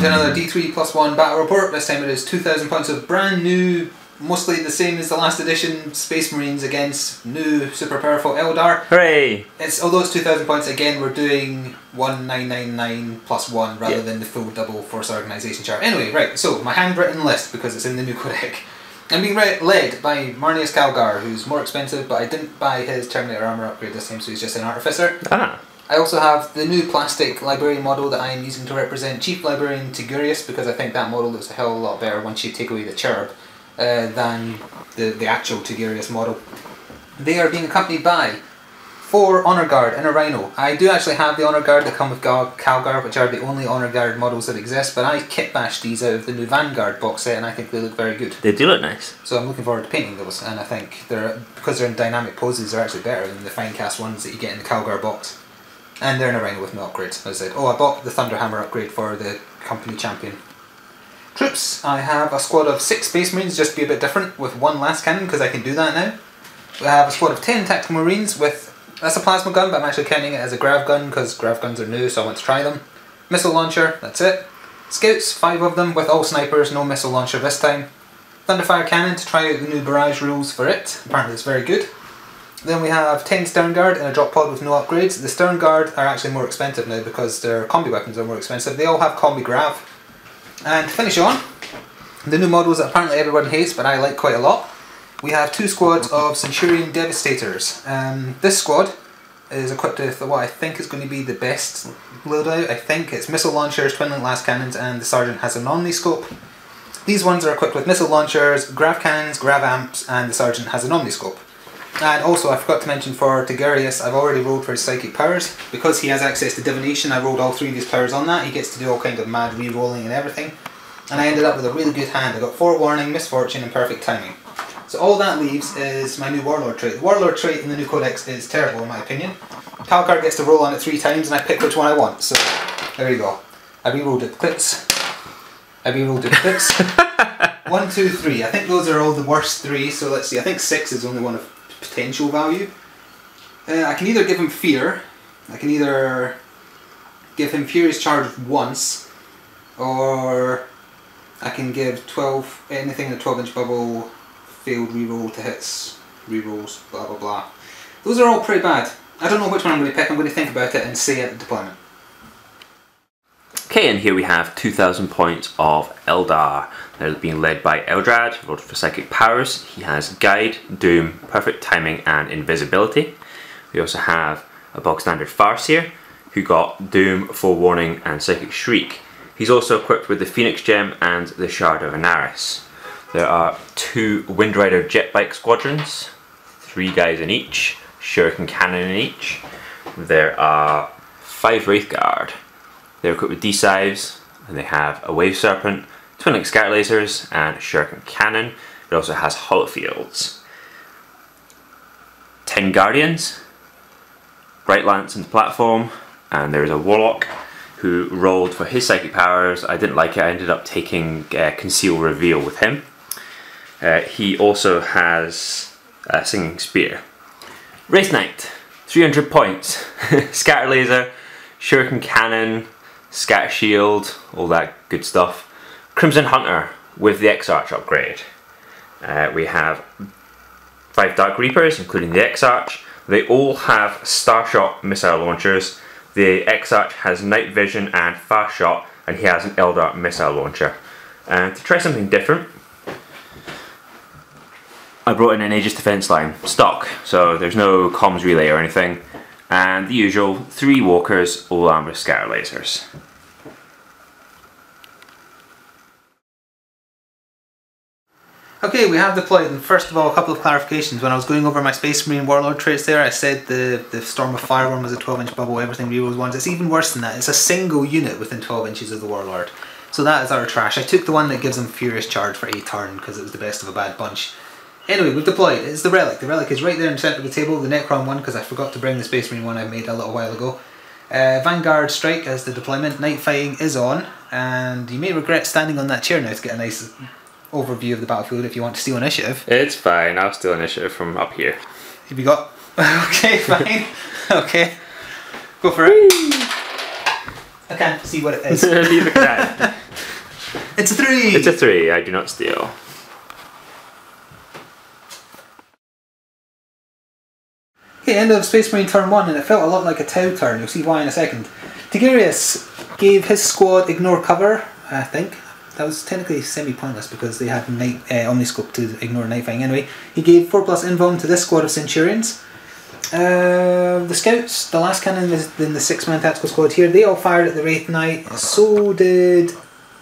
to another D3+1 battle report. This time it is 2,000 points of brand new, mostly the same as the last edition, Space Marines against new super powerful Eldar. Hooray! Although it's 2,000 points, again we're doing 1999 plus 1 rather than the full double force organisation chart. Anyway, right, so my handwritten list, because it's in the new codex. I'm being led by Marnius Calgar, who's more expensive, but I didn't buy his Terminator armour upgrade this time, so he's just an artificer. Ah. I also have the new plastic librarian model that I am using to represent Chief Librarian Tigurius, because I think that model looks a hell of a lot better once you take away the cherub than the actual Tigurius model. They are being accompanied by 4 Honour Guard and a Rhino. I do actually have the Honour Guard that come with Calgar, which are the only Honour Guard models that exist, but I kit bashed these out of the new Vanguard box set and I think they look very good. They do look nice. So I'm looking forward to painting those, and I think because they're in dynamic poses, they're actually better than the fine cast ones that you get in the Calgar box. And they're in a Rhino with no upgrades. As I said, I bought the Thunderhammer upgrade for the company champion. Troops, I have a squad of 6 Space Marines, just to be a bit different, with 1 last cannon, because I can do that now. We have a squad of 10 Tactical Marines with, that's a plasma gun, but I'm actually counting it as a grav gun, because grav guns are new, so I want to try them. Missile launcher, that's it. Scouts, 5 of them, with all snipers, no missile launcher this time. Thunderfire cannon to try out the new barrage rules for it, apparently it's very good. Then we have 10 Stern Guard and a drop pod with no upgrades. The Stern Guard are actually more expensive now because their combi weapons are more expensive. They all have combi grav. And to finish on, the new models that apparently everyone hates but I like quite a lot. We have 2 squads of Centurion Devastators. This squad is equipped with what I think is going to be the best loadout. I think it's missile launchers, twin link las cannons, and the sergeant has an omniscope. These ones are equipped with missile launchers, grav cannons, grav amps, and the sergeant has an omniscope. And also, I forgot to mention for Tigurius, I've already rolled for his psychic powers. Because he has access to divination, I rolled all 3 of his powers on that. He gets to do all kinds of mad re-rolling and everything. And I ended up with a really good hand. I got 4 warning, misfortune, and perfect timing. So all that leaves is my new Warlord trait. The Warlord trait in the new codex is terrible in my opinion. Calgar gets to roll on it 3 times and I pick which one I want. So there you go. I re-rolled it clips. I re-rolled it clips. 1, 2, 3. I think those are all the worst 3. So let's see. I think 6 is only one of potential value. I can either give him fear, I can either give him Furious Charge once, or I can give 12, anything in a 12-inch bubble, failed reroll to hits, rerolls, blah blah blah. Those are all pretty bad. I don't know which one I'm going to pick. I'm going to think about it and say at the deployment. Okay, and here we have 2,000 points of Eldar. They're being led by Eldrad, rolled for psychic powers. He has Guide, Doom, Perfect Timing, and Invisibility. We also have a bog standard Farseer, who got Doom, Forewarning, and Psychic Shriek. He's also equipped with the Phoenix Gem and the Shard of Anaris. There are 2 Windrider Jetbike squadrons, 3 guys in each, Shuriken Cannon in each. There are 5 Wraith Guard. They're equipped with D-Sives, and they have a Wave Serpent, Twin Link Scatter Lasers, and Shuriken Cannon. It also has Hollow Fields. 10 Guardians, Bright Lance in the platform, and there is a Warlock who rolled for his psychic powers. I didn't like it, I ended up taking Conceal Reveal with him. He also has a Singing Spear. Wraith Knight, 300 points, Scatter Laser, Shuriken Cannon, Scatter Shield, all that good stuff. Crimson Hunter with the X-Arch upgrade. We have 5 Dark Reapers, including the X-Arch. They all have Starshot missile launchers. The X-Arch has Night Vision and Fast Shot, and he has an Eldar missile launcher. To try something different, I brought in an Aegis Defense line, stock, so there's no comms relay or anything. And the usual 3 walkers, all armed with scatter lasers. Okay, we have deployed, and first of all, a couple of clarifications. When I was going over my Space Marine Warlord traits there, I said the Storm of Fire one was a 12-inch bubble, everything rerolls ones. It's even worse than that. It's a single unit within 12 inches of the Warlord. So that is our trash. I took the one that gives him Furious Charge for a turn because it was the best of a bad bunch. Anyway, we've deployed. It's the Relic. The Relic is right there in the centre of the table, the Necron one, because I forgot to bring the Space Marine one I made a little while ago. Vanguard Strike as the deployment. Night Fighting is on, and you may regret standing on that chair now to get a nice overview of the battlefield if you want to steal initiative. It's fine, I'll steal initiative from up here. Have you got... Okay, fine. Okay. Go for it. I can't see what it is. Leave it at that. It's a 3! It's a 3, I do not steal. Okay, end of Space Marine turn 1, and it felt a lot like a Tau turn. You'll see why in a second. Tigurius gave his squad ignore cover, I think. That was technically semi-pointless because they had Omniscope to ignore Night Fang anyway. He gave 4+ invuln to this squad of Centurions. The Scouts, the last cannon in the 6-man tactical squad here, they all fired at the Wraith Knight. So did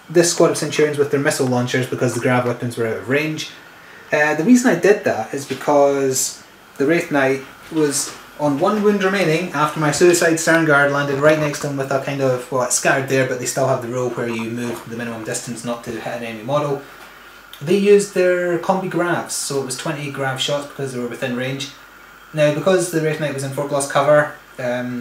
this squad of Centurions with their missile launchers because the grav weapons were out of range. The reason I did that is because the Wraith Knight was on 1 wound remaining after my Suicide Stern Guard landed right next to him with a kind of, well, it's scattered there, but they still have the rule where you move the minimum distance not to hit an enemy model. They used their combi gravs, so it was 20 grav shots because they were within range. Now, because the Wraith Knight was in 4+ cover,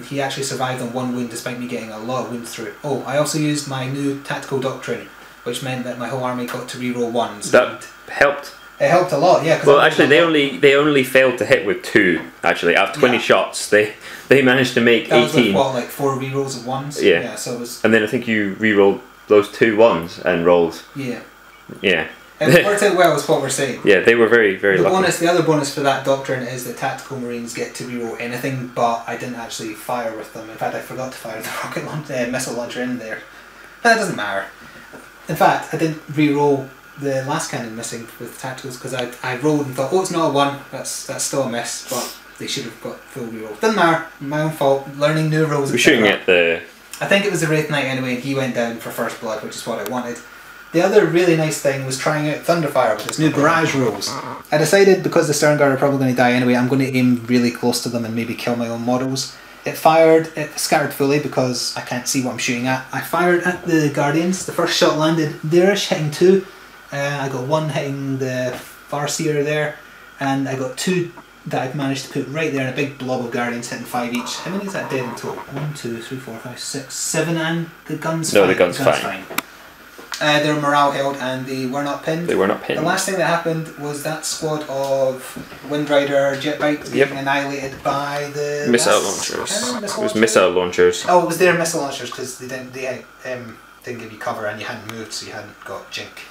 he actually survived on 1 wound despite me getting a lot of wounds through it. Oh, I also used my new tactical doctrine, which meant that my whole army got to reroll 1s. That helped. It helped a lot, yeah. Well, actually, they only failed to hit with 2. Actually, out of 20 shots, they managed to make 18. That was with, what, like 4 rerolls of 1s? Yeah. So it was. And then I think you rerolled those 2 1s and rolled. Yeah. Yeah. It worked out well, is what we're saying. Yeah, they were very, very lucky. The other bonus for that doctrine is that tactical marines get to reroll anything, but I didn't actually fire with them. In fact, I forgot to fire the missile launcher in there. But that doesn't matter. In fact, I didn't reroll the last cannon missing with tacticals because I rolled and thought, oh, it's not a 1, that's still a miss, but they should have got full reroll. Doesn't matter, my own fault, learning new rules. We're shooting at the... I think it was the Wraith Knight anyway, and he went down for first blood, which is what I wanted. The other really nice thing was trying out Thunderfire with its new barrage rules. I decided, because the Stern Guard are probably going to die anyway, I'm going to aim really close to them and maybe kill my own models. It scattered fully because I can't see what I'm shooting at. I fired at the Guardians, the first shot landed there-ish, hitting 2. I got 1 hitting the Farseer there, and I got 2 that I've managed to put right there in a big blob of Guardians hitting 5 each. How many is that dead in total? 1, 2, 3, 4, 5, 6, 7, and the gun's fine. No, the gun's fine. Their morale held and they were not pinned. They were not pinned. The last thing that happened was that squad of Windrider jet bikes being annihilated by the missile launchers. It was missile launchers. Oh, it was their missile launchers because they didn't give you cover and you hadn't moved, so you hadn't got jink.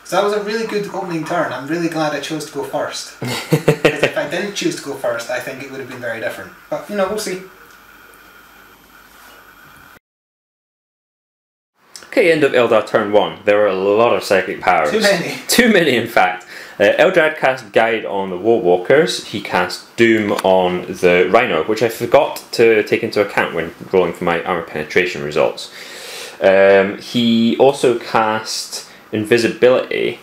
So that was a really good opening turn. I'm really glad I chose to go first. Because if I didn't choose to go first, I think it would have been very different. But, you know, we'll see. Okay, end of Eldar turn 1. There were a lot of psychic powers. Too many. Too many, in fact. Eldar cast Guide on the Warwalkers. He cast Doom on the Rhino, which I forgot to take into account when rolling for my armor penetration results. He also cast Invisibility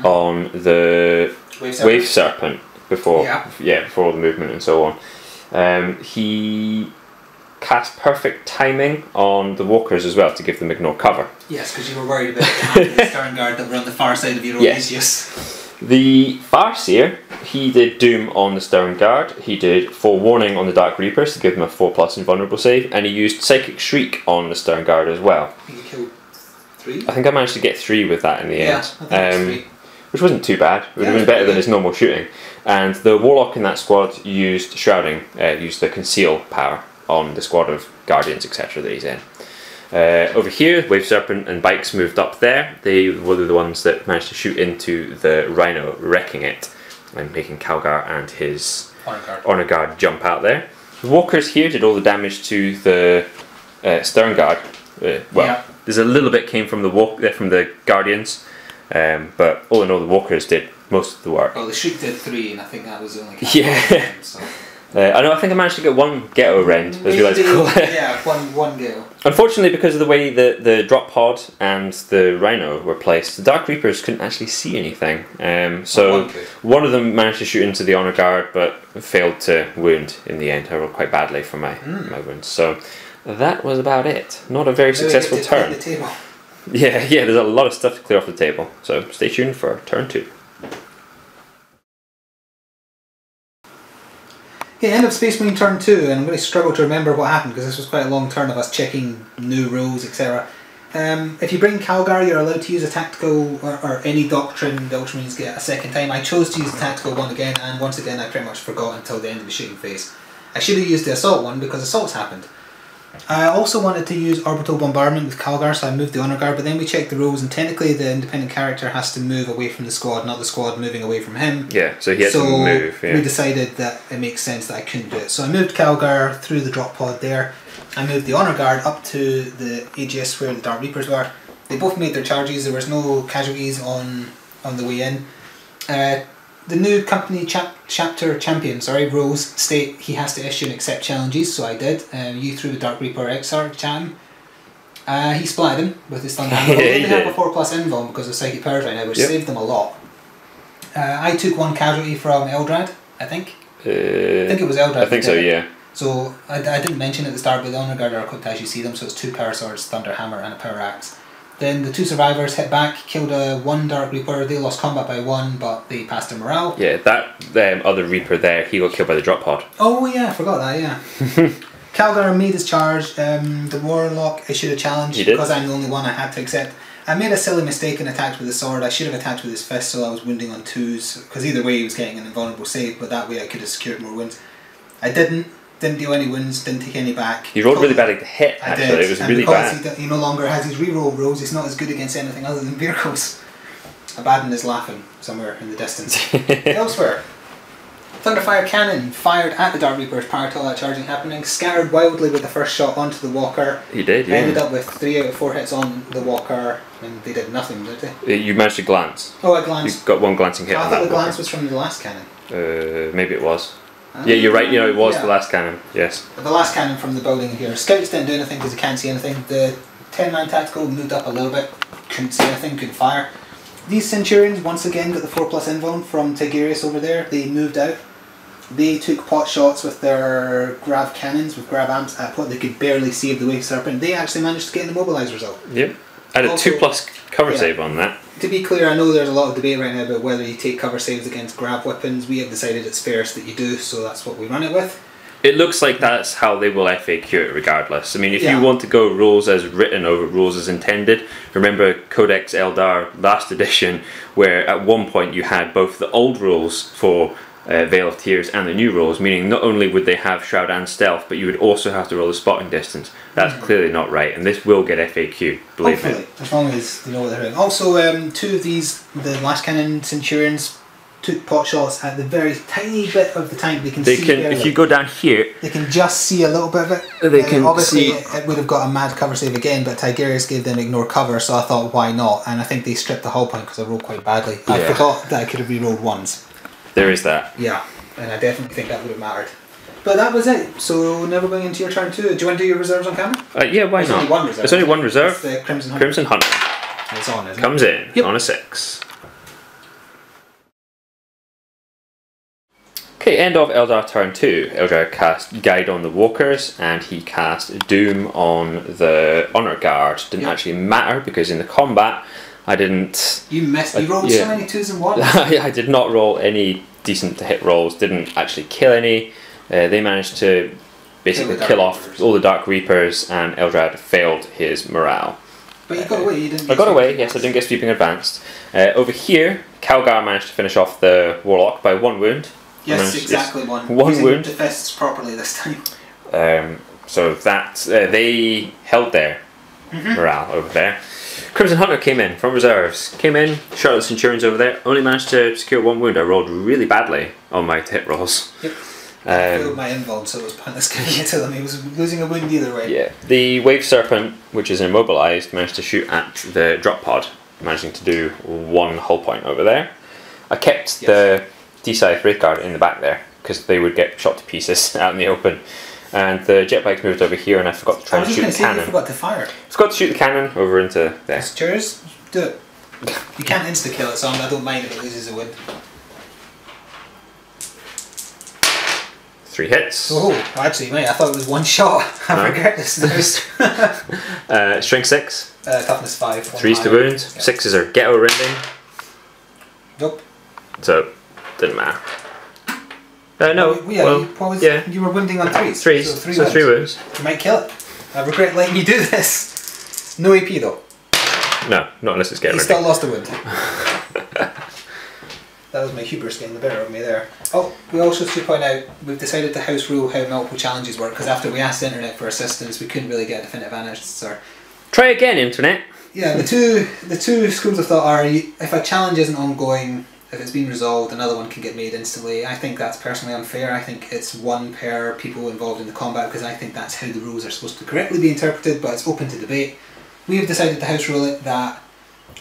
on the Wave Serpent before all the movement and so on. He cast Perfect Timing on the Walkers as well to give them ignore cover. Yes, because you were worried about the Stern Guard that were on the far side of your own use. The Farseer, he did Doom on the Stern Guard, he did Forewarning on the Dark Reapers to give them a 4+ invulnerable save, and he used Psychic Shriek on the Stern Guard as well. I think you killed 3? I think I managed to get 3 with that in the end. I think it was 3. Which wasn't too bad. It would have been better than his normal shooting. And the Warlock in that squad used Shrouding, used the Conceal power on the squad of Guardians, etc. that he's in. Over here, Wave Serpent and Bikes moved up there. They were the ones that managed to shoot into the Rhino, wrecking it, and making Calgar and his Honor Guard jump out there. The Walkers here did all the damage to the Stern Guard. There's a little bit came from the Guardians, but all in all, the Walkers did most of the work. Well, the Shriek did 3, and I think that was the only. So. I think I managed to get 1 Ghetto Rend, as we like to call it. Yeah, one Ghetto. Unfortunately, because of the way the drop pod and the Rhino were placed, the Dark Reapers couldn't actually see anything. So one of them managed to shoot into the Honor Guard, but failed to wound in the end. I rolled quite badly for my wounds. So that was about it. Not a very successful turn. Yeah, there's a lot of stuff to clear off the table. So stay tuned for turn 2. Okay, end of Space Marine turn 2, and I'm going to struggle to remember what happened because this was quite a long turn of us checking new rules, etc. If you bring Calgar, you're allowed to use a tactical or any doctrine. The Ultramarines get a second time. I chose to use the tactical one again, and once again I pretty much forgot until the end of the shooting phase. I should have used the assault one because assaults happened. I also wanted to use orbital bombardment with Calgar, so I moved the honor guard, but then we checked the rules, and technically the independent character has to move away from the squad, not the squad moving away from him. Yeah, so he has to move. Yeah. We decided that it makes sense that I couldn't do it. So I moved Calgar through the drop pod there. I moved the honor guard up to the AGS where the Dark Reapers were. They both made their charges. There was no casualties on the way in. The new company chapter champion, rules state he has to issue and accept challenges, so I did. You threw the Dark Reaper Exarch at him. He splatted him with his Thunder Hammer. They have a 4+ invuln because of Psychic Powers right now, which saved them a lot. I took one casualty from Eldrad, I think. I think it was Eldrad. I think so, yeah. So I didn't mention at the start, but the Honor Guard are equipped as you see them, so it's 2 Power Swords, Thunder Hammer and a Power Axe. Then the 2 survivors hit back, killed a 1 Dark Reaper. They lost combat by 1, but they passed their morale. Yeah, that other Reaper there, he got killed by the drop pod. Oh yeah, I forgot that, yeah. Calgar made his charge. The Warlock issued a challenge because I'm the only one I had to accept. I made a silly mistake and attacked with the sword. I should have attacked with his fist, so I was wounding on 2s, because either way he was getting an invulnerable save, but that way I could have secured more wounds. I didn't deal any wounds, didn't take any back. He rolled really badly to hit, actually. I did. It was really bad. Because he no longer has his reroll rules, he's not as good against anything other than vehicles. Abaddon is laughing somewhere in the distance. Elsewhere, Thunderfire Cannon fired at the Dark Reapers prior to all that charging happening, scattered wildly with the first shot onto the walker. He did, yeah. Ended up with 3 out of 4 hits on the walker, and they did nothing, did they? You managed to glance. Oh, I glanced. You got 1 glancing hit on that. I thought the glance was from the last cannon. Maybe it was. Yeah, you're right, it was the last cannon, yes. But the last cannon from the building here. Scouts didn't do anything because they can't see anything. The 10-man tactical moved up a little bit, couldn't see anything, couldn't fire. These Centurions once again got the 4+ invuln from Tigurius over there. They moved out. They took pot shots with their grav cannons, with grav amps at what they could barely see of the Wave Serpent. They actually managed to get an immobilise result. Yep. I had a 2+ cover save on that. To be clear, I know there's a lot of debate right now about whether you take cover saves against grav weapons. We have decided it's fairest that you do, so that's what we run it with. It looks like that's how they will FAQ it regardless. I mean, if you want to go rules as written over rules as intended, remember Codex Eldar last edition, where at one point you had both the old rules for Veil of Tears and the new rules, meaning not only would they have Shroud and Stealth, but you would also have to roll the spotting distance. That's clearly not right, and this will get FAQ, believe me. As long as they know what they're doing. Also, 2 of these, the Last Cannon Centurions, took pot shots at the very tiny bit of the tank they can see. If you go down here, they can just see a little bit of it. They can obviously see. It would have got a mad cover save again, but Tigurius gave them ignore cover, so I thought why not? And I think they stripped the hull point because I rolled quite badly. Yeah. I forgot that I could have re-rolled once. There is that. Yeah, and I definitely think that would have mattered. But that was it. So never going into your turn 2. Do you want to do your reserves on camera? Yeah, why not? Only one reserve. There's only one reserve. It's the Crimson Hunter. Crimson Hunter. It's on, isn't Comes it? in on a 6. Okay, end of Eldar turn 2. Eldar cast Guide on the Walkers, and he cast Doom on the Honor Guard. Didn't actually matter because in the combat I didn't... You missed. You rolled so many 2s and 1s. I did not roll any decent to hit rolls. Didn't actually kill any. They managed to basically kill off all the Dark Reapers, and Eldrad failed his morale. But you got away. You didn't. I got away. Yes, I didn't get sweeping advanced. Over here, Calgar managed to finish off the Warlock by 1 wound. Yes, exactly one. One wound. The fists properly this time. So that they held their morale over there. Crimson Hunter came in from reserves. Came in, shot at the Centurions over there. Only managed to secure 1 wound. I rolled really badly on my hit rolls. Yep. I failed my invuln, so it was pointless giving it to them. He was losing a wound either way. Yeah. The Wave Serpent, which is immobilised, managed to shoot at the drop pod, managing to do 1 hull point over there. I kept the D-side Wraith Guard in the back there because they would get shot to pieces out in the open. And the jet bikes moved over here, and I forgot to try and shoot the cannon. You forgot to fire. Forgot to shoot the cannon over into there. Cheers. Do it. You can't insta kill it, so I don't mind if it loses a wind. 3 hits. Oh, actually, mate, I thought it was 1 shot. I regret this. Strength 6. Toughness 5. 3's to wound. 6s are ghetto rending. Nope. So, didn't matter. No. You were wounding on 3s. 3s. So 3 wounds. You might kill it. I regret letting you do this. No AP though. No, not unless it's getting ready. He still lost a wound. That was my hubris getting the better of me there. Oh, we also should point out, we've decided to house rule how multiple challenges work, because after we asked the internet for assistance, we couldn't really get a definitive answer. Try again, internet. Yeah, the two schools of thought are, if a challenge isn't ongoing, if it's been resolved, another one can get made instantly. I think that's personally unfair. I think it's one per people involved in the combat, because I think that's how the rules are supposed to correctly be interpreted, but it's open to debate. We have decided to house rule it that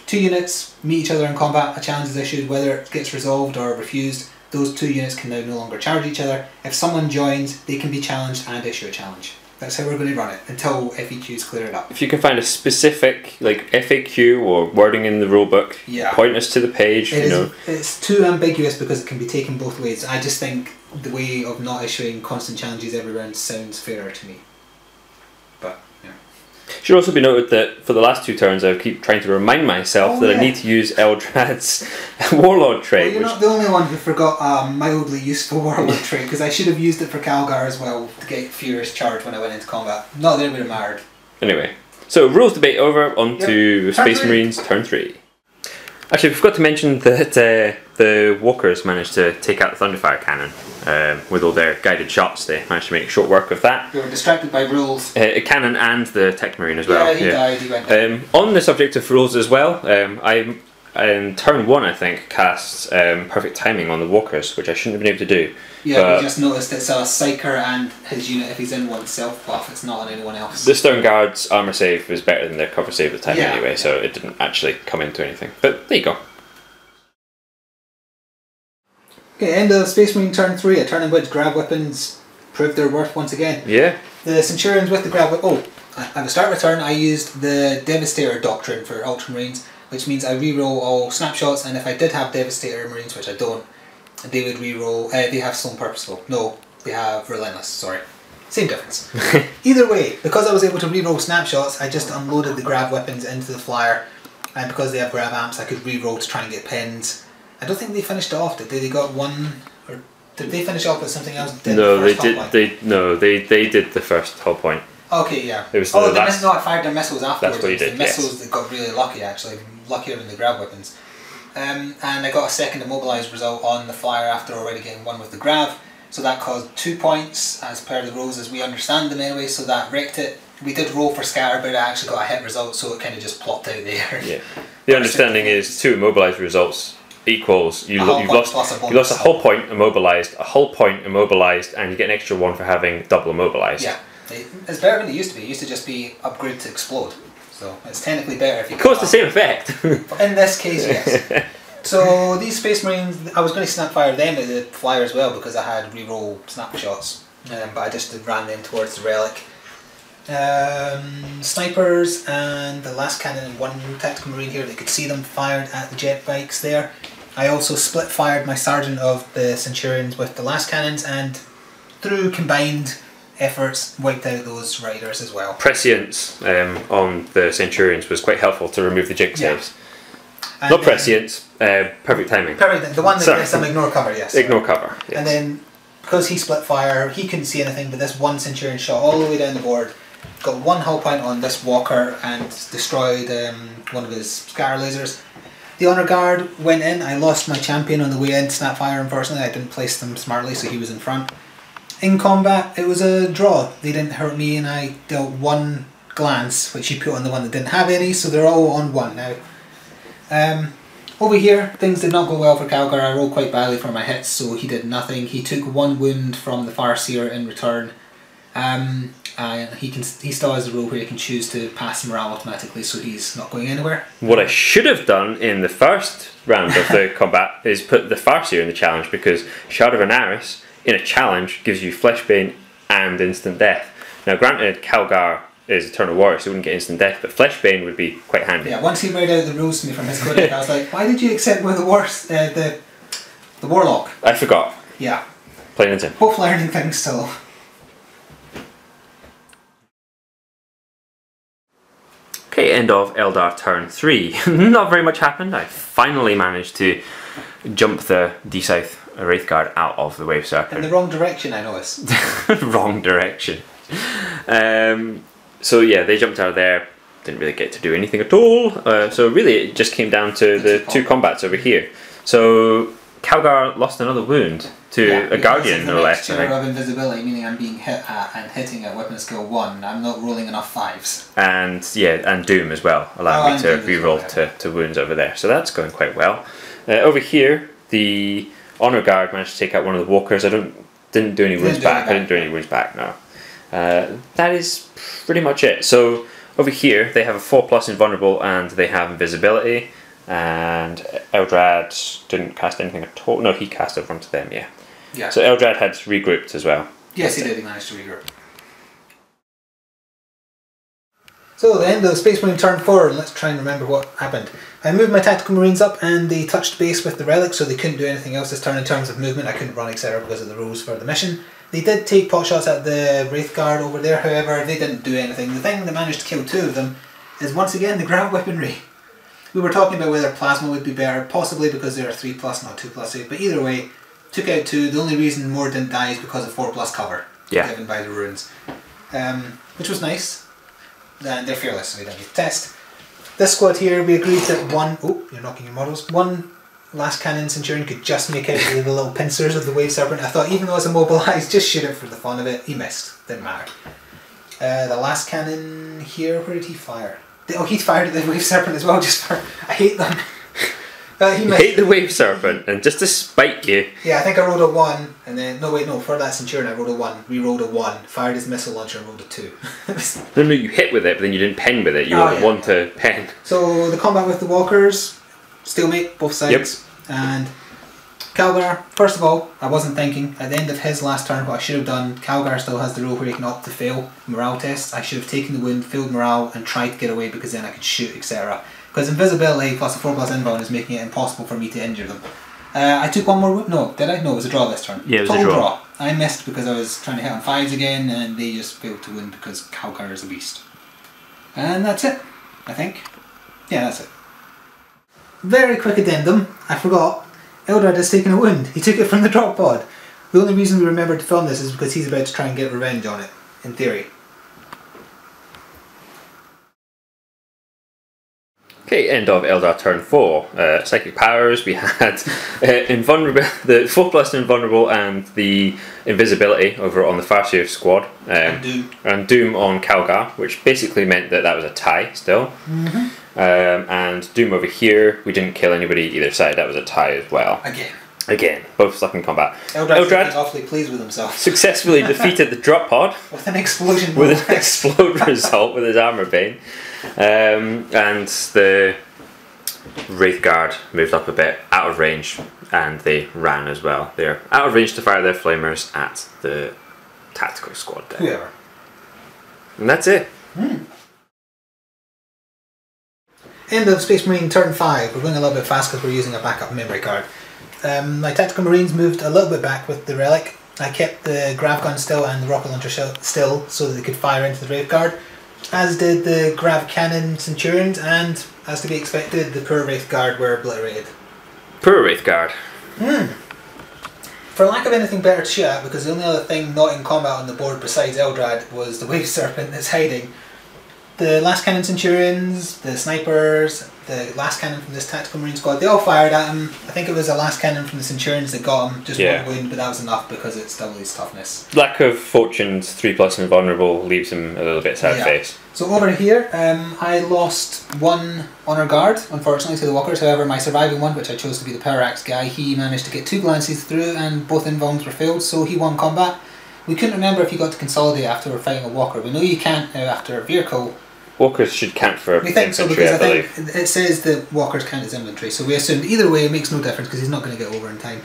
2 units meet each other in combat, a challenge is issued, whether it gets resolved or refused, those 2 units can now no longer charge each other. If someone joins, they can be challenged and issue a challenge. That's how we're going to run it, until FAQs clear it up. If you can find a specific like FAQ or wording in the rulebook, point us to the page. It's too ambiguous because it can be taken both ways. I just think the way of not issuing constant challenges every round sounds fairer to me. But yeah. It should also be noted that for the last 2 turns I keep trying to remind myself that I need to use Eldrad's Warlord trait. Well, you're not the only one who forgot a mildly useful Warlord trait, because I should have used it for Calgar as well to get Furious Charge when I went into combat. Not that it would have mattered. Anyway, so rules debate over, on to Space Marines turn 3. Actually, we forgot to mention that the Walkers managed to take out the Thunderfire cannon with all their guided shots. They managed to make short work of that. They were distracted by rules. A cannon and the Tech Marine as well. Yeah, he died, he went down. On the subject of rules as well, I in turn 1 I think cast Perfect Timing on the Walkers, which I shouldn't have been able to do. Yeah, we just noticed it's a Psyker and his unit, if he's in one self buff, it's not on anyone else. The Stone Guard's armor save was better than their cover save at the time anyway, so it didn't actually come into anything. But there you go. Okay, end of Space Marine turn 3, a turn in which grab weapons proved their worth once again. Yeah. The Centurions with the grab weapon. Oh, at the start of the turn I used the Devastator Doctrine for Ultramarines, which means I reroll all snapshots, and if I did have Devastator Marines, which I don't, they would reroll. They have Stone Purposeful. No, they have Relentless, sorry. Same difference. Either way, because I was able to reroll snapshots, I just unloaded the grab weapons into the flyer, and because they have grab amps, I could reroll to try and get pins. I don't think they finished it off, did they? They got one, or did they finish off with something else? No, they did. They did the first whole point. Okay, yeah. It was I fired their missiles afterwards. That's what you did. The missiles that got really lucky, actually, luckier than the grab weapons. And I got a second immobilized result on the flyer after already getting 1 with the grab, so that caused 2 points as per the rules as we understand them anyway. So that wrecked it. We did roll for scatter, but I actually got a hit result, so it kind of just plopped out there. Yeah. The understanding is 2 immobilized results equals you've lost a whole point immobilized, a whole point immobilized, and you get an extra 1 for having double immobilized. Yeah, it's better than it used to be. It used to just be upgrade to explode, so it's technically better if you. Of course, the same effect. In this case, yes. So these Space Marines, I was going to snapfire them at the flyer as well because I had reroll snapshots, but I just ran them towards the relic. Snipers and the last cannon and 1 tactical marine here, they could see them fired at the jet bikes there. I also split fired my sergeant of the Centurions with the last cannons, and through combined efforts wiped out those riders as well. Prescience on the Centurions was quite helpful to remove the jig saves. And not prescience, perfect timing. Perfect, the one that gives them ignore cover, yes. Ignore cover, yes. And then, because he split fire, he couldn't see anything, but this 1 Centurion shot all the way down the board, got 1 hull point on this walker and destroyed one of his scatter lasers. The Honour Guard went in. I lost my champion on the way in to snapfire, unfortunately. I didn't place them smartly, so he was in front. In combat, it was a draw. They didn't hurt me, and I dealt 1 glance, which he put on the one that didn't have any, so they're all on 1 now. Over here, things did not go well for Calgar. I rolled quite badly for my hits, so he did nothing. He took 1 wound from the Farseer in return. He still has a rule where he can choose to pass morale automatically, so he's not going anywhere. What I should have done in the first round of the combat is put the Farseer in the challenge, because Shard of Anaris in a challenge gives you Fleshbane and instant death. Now granted, Calgar is Eternal Warrior, so he wouldn't get instant death, but Fleshbane would be quite handy. Yeah, once he read out the rules to me from his codex, I was like, why did you accept with the Warlock? I forgot. Yeah. Plain and simple. Both learning things still. Okay, end of Eldar turn 3. Not very much happened. I finally managed to jump the D-South Wraithguard out of the wave circle. In the wrong direction, I noticed. Wrong direction. So yeah, they jumped out of there. Didn't really get to do anything at all. So really it just came down to the 2 combats over here. So Calgar lost another wound to a Guardian, no less. It's a mixture of invisibility, meaning I'm being hit at and hitting at weapon skill 1. I'm not rolling enough 5s. And and Doom as well, allowing me to reroll to wounds over there. So that's going quite well. Over here, the Honor Guard managed to take out one of the Walkers. I didn't do any wounds back. I didn't do any wounds back, no. That is pretty much it. So over here, they have a 4+ invulnerable and they have invisibility. And Eldrad didn't cast anything at all. No, he cast over onto them, yeah. So Eldrad had regrouped as well. Yes, he did. He managed to regroup. So the end of Space Marine turn 4, and let's try and remember what happened. I moved my Tactical Marines up and they touched base with the relic, so they couldn't do anything else this turn in terms of movement. I couldn't run etc. because of the rules for the mission. They did take pot shots at the Wraith Guard over there, however, they didn't do anything. The thing that managed to kill 2 of them is once again the Grav Weaponry. We were talking about whether Plasma would be better, possibly because they are 3+, not 2+8, but either way, took out 2. The only reason more didn't die is because of 4+ cover given by the runes, which was nice. And they're fearless, so we don't need to test. This squad here, we agreed that you're knocking your models. One Last Cannon Centurion could just make out the little pincers of the Wave Serpent. I thought even though it's immobilised, just shoot it for the fun of it. He missed, didn't matter. The Last Cannon here, where did he fire? He fired at the Wave Serpent as well, just for... I hate them. You hate the Wave Serpent, and just to spite you. Yeah, I think I rolled a 1, and then... No, for that Centurion I rolled a 1. Re-rolled a 1, fired his missile launcher and rolled a 2. No, you hit with it, but then you didn't pen with it. You rolled a 1 to pen. So, the combat with the Walkers, stalemate, both sides. Yep. And Calgar, first of all, I wasn't thinking, at the end of his last turn, what I should have done, Calgar still has the rule where he can opt to fail morale tests. I should have taken the wound, failed morale, and tried to get away because then I could shoot, etc. Because invisibility plus a 4+ invuln is making it impossible for me to injure them. I took one more wound. No, did I? No, it was a draw this turn. Yeah, it was a draw. I missed because I was trying to hit on 5s again, and they just failed to win because Calgar is a beast. And that's it, I think. Yeah, that's it. Very quick addendum, I forgot. Eldar has taken a wound. He took it from the drop pod. The only reason we remembered to film this is because he's about to try and get revenge on it, in theory. Okay, end of Eldar turn 4. Psychic powers, we had invulnerable, the 4+ invulnerable and the invisibility over on the Farseer squad. And Doom on Calgar, which basically meant that was a tie still. And Doom over here, we didn't kill anybody either side, that was a tie as well. Again, both stuck in combat. Eldrad's awfully pleased with himself. Successfully defeated the drop pod. With an explosion. With an explode result with his armor bane. And the Wraith Guard moved up a bit, out of range, and they ran as well. They're out of range to fire their flamers at the tactical squad there. Whoever. And that's it. End of Space Marine turn 5. We're going a little bit fast because we're using a backup memory card. My Tactical Marines moved a little bit back with the relic. I kept the Grav Gun still and the Rocket Launcher still so that they could fire into the Wraith Guard, as did the Grav Cannon Centurions, and, as to be expected, the poor Wraith Guard were obliterated. Poor Wraith Guard. For lack of anything better to shoot at, because the only other thing not in combat on the board besides Eldrad was the Wave Serpent that's hiding, the Last Cannon Centurions, the Snipers, the Last Cannon from this Tactical Marine squad, they all fired at him. I think it was a Last Cannon from the Centurions that got him, just one wound, but that was enough because it's double his toughness. Lack of Fortune's 3+ invulnerable leaves him a little bit sad-faced. So over here, I lost 1 Honor Guard, unfortunately, to the Walkers. However, my surviving one, which I chose to be the Power Axe guy, he managed to get 2 glances through and both invulns were failed, so he won combat. We couldn't remember if you got to consolidate after we're fighting a Walker. We know you can't now after a vehicle. Walkers should count for we think infantry, so, because I think it says that Walkers count as infantry, so we assumed either way it makes no difference because he's not going to get over in time.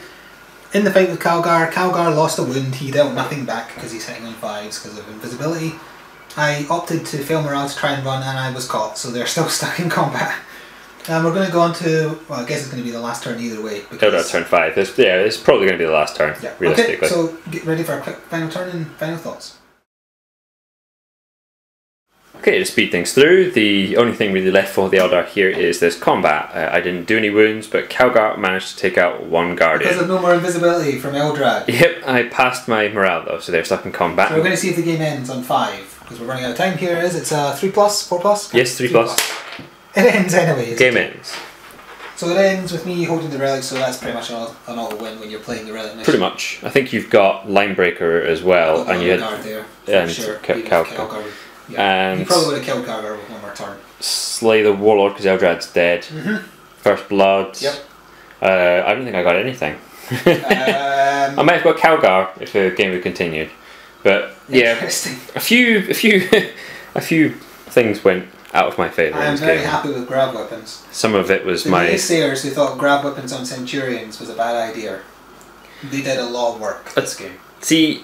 In the fight with Calgar, Calgar lost a wound. He dealt nothing back because he's hitting on 5s because of invisibility. I opted to fail morale to try and run, and I was caught, so they're still stuck in combat. And we're going to go on to, well, I guess it's going to be the last turn either way. Eldar turn 5. It's probably going to be the last turn, realistically. Okay, so get ready for a quick final turn and final thoughts. Okay, to speed things through, the only thing really left for the Eldar here is this combat. I didn't do any wounds, but Calgar managed to take out 1 Guardian. Because of no more invisibility from Eldrad. Yep, I passed my morale though, so they're stuck in combat. So we're going to see if the game ends on 5, because we're running out of time here. It's 3+, 4+? Yes, 3+. It ends anyway. Game ends. So So it ends with me holding the relic, so that's pretty much an auto win when you're playing the relic mission. Pretty much. I think you've got Linebreaker as well, and you had there, and sure. Calgar. Yeah. And you probably would have killed Calgar with one more turn. Slay the Warlord because Eldrad's dead. First Blood. Yep. I don't think I got anything. I might have got Calgar if the game had continued, but yeah, a few things went out of my favour. I am very happy with grab weapons. Some of it was the naysayers who thought grab weapons on Centurions was a bad idea. They did a lot of work this game. See,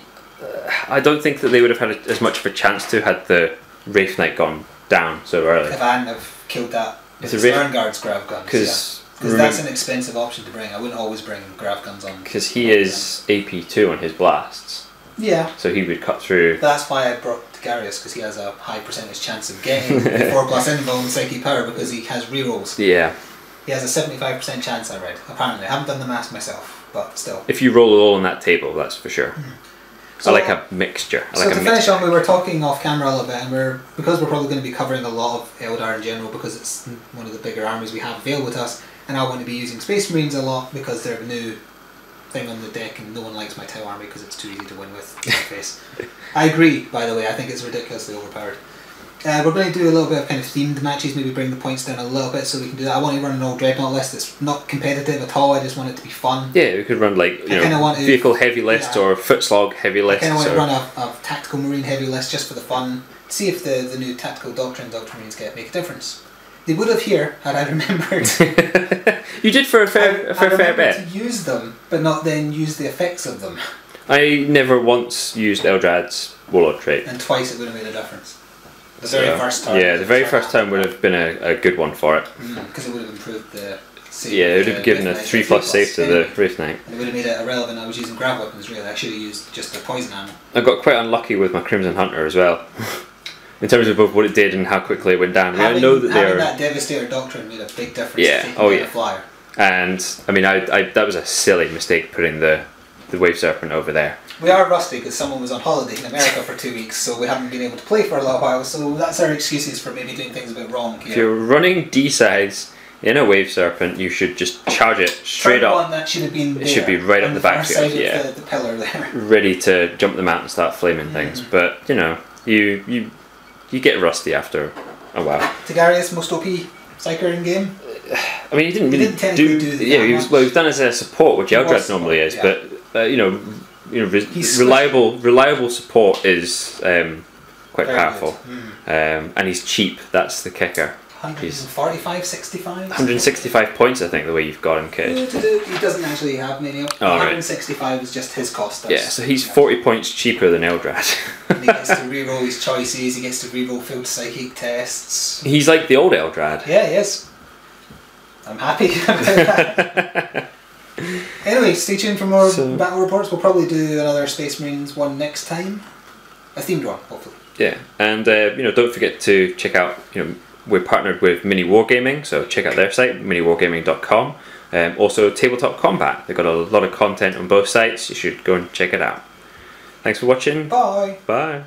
I don't think that they would have had as much of a chance to had the Wraith Knight gone down so early. If I hadn't have killed that with the Sternguard's grav guns, because that's an expensive option to bring. I wouldn't always bring grav guns on. Because he is AP2 on his blasts. Yeah. So he would cut through. That's why I brought Tigarius, because he has a high percentage chance of getting the 4+ invuln and psychic power because he has rerolls. Yeah. He has a 75% chance, I read. Apparently, I haven't done the maths myself, but still. If you roll it all on that table, that's for sure. So, I like a mixture. To finish on, we were talking off camera a little bit, and because we're probably going to be covering a lot of Eldar in general because it's one of the bigger armies we have available with us, and I want to be using Space Marines a lot because they're a new thing on the deck, and no one likes my Tau army because it's too easy to win with. Face. I agree, by the way. I think it's ridiculously overpowered. We're going to do a little bit of kind of themed matches, maybe bring the points down a little bit so we can do that. I want to run an all Dreadnought list that's not competitive at all, I just want it to be fun. Yeah, we could run like vehicle heavy list or footslog heavy list. I kind of want to run a tactical marine heavy list just for the fun. See if the new tactical doctrines Ultramarines make a difference. They would have here had I remembered. You did for a fair bit. To use them, but not then use the effects of them. I never once used Eldrad's Warlord trait. And twice it would have made a difference. The very first time. Yeah, the very first time would have been a good one for it. Because it would have improved the save. Yeah, it would have given a 3+ save to the Wraith Knight. And it would have made it irrelevant. I was using grav weapons really. I should have used just the poison ammo. I got quite unlucky with my Crimson Hunter as well. In terms of both what it did and how quickly it went down. I know that having that Devastator Doctrine made a big difference. Yeah, a flyer. And I mean, that was a silly mistake putting the Wave Serpent over there. We are rusty because someone was on holiday in America for 2 weeks, so we haven't been able to play for a little while. So that's our excuses for maybe doing things a bit wrong here. If you're running D-size in a Wave Serpent, you should just charge it straight up. One that should have been there, it should be right up the backfield, yeah. The pillar there, ready to jump them out and start flaming things. But you get rusty after a while. Tigarius, most OP Psyker in game. I mean, he didn't really do he was done as a support, which Eldrad normally is, but reliable support is quite powerful, and he's cheap. That's the kicker. 145, 65? 165 points, I think, the way you've got him, Kid. He doesn't actually have many. 165 is just his cost. Yeah, so he's 40 points cheaper than Eldrad. And he gets to reroll his choices, he gets to reroll field psychic tests. He's like the old Eldrad. Yeah, he is. I'm happy about that. Anyway, stay tuned for more battle reports. We'll probably do another Space Marines one next time. A themed one, hopefully. Yeah, and don't forget to check out, we're partnered with Mini Wargaming, so check out their site, miniwargaming.com. Also, Tabletop Combat. They've got a lot of content on both sites. You should go and check it out. Thanks for watching. Bye. Bye.